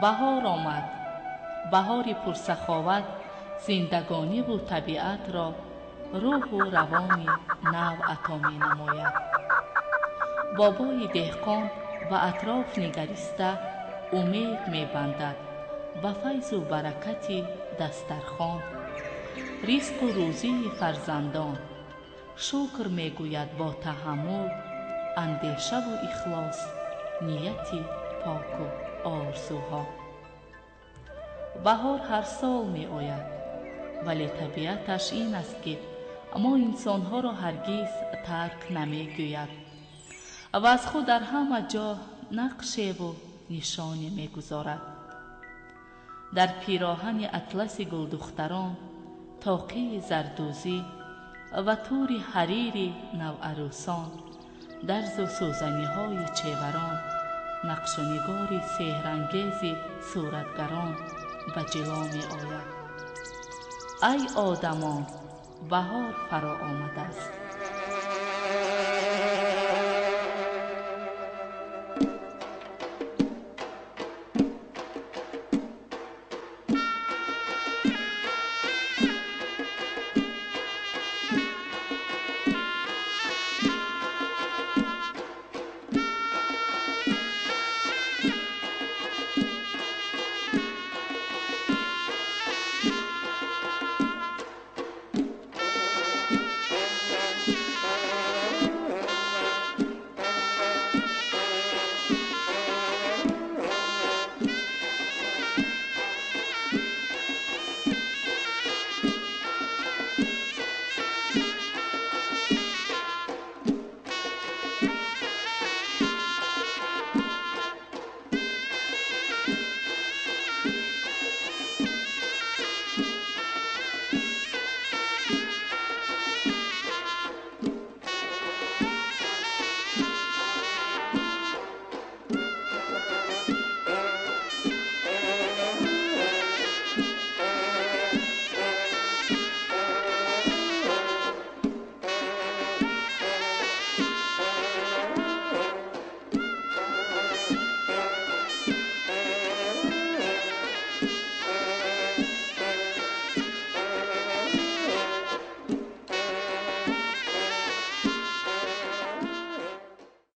بهار آمد. بهاری پرسخاوت زندگانی و طبیعت را روح و روانی نو عطا می نماید. بابای دهقان و اطراف نگریسته امید می بندد به فیض و برکت دسترخوان، رزق و روزی فرزندان. شکر می گوید با تحمل، اندیشه و اخلاص، نیت پاک و آرزوها. بهار هر سال می آید، ولی طبیعتش این است که اما انسانها را هرگز ترک نمی گوید و از خود در همه جا نقشه و نشانی می گذارد. در پیراهن اطلس گلدختران، طاقه زردوزی و تور حریر نوعروسان، درز و سوزنی های چیوران، نقش و نگار سحرانگیز صورتگران به جلو می آید. ای آدمان، بهار فرا آمده است.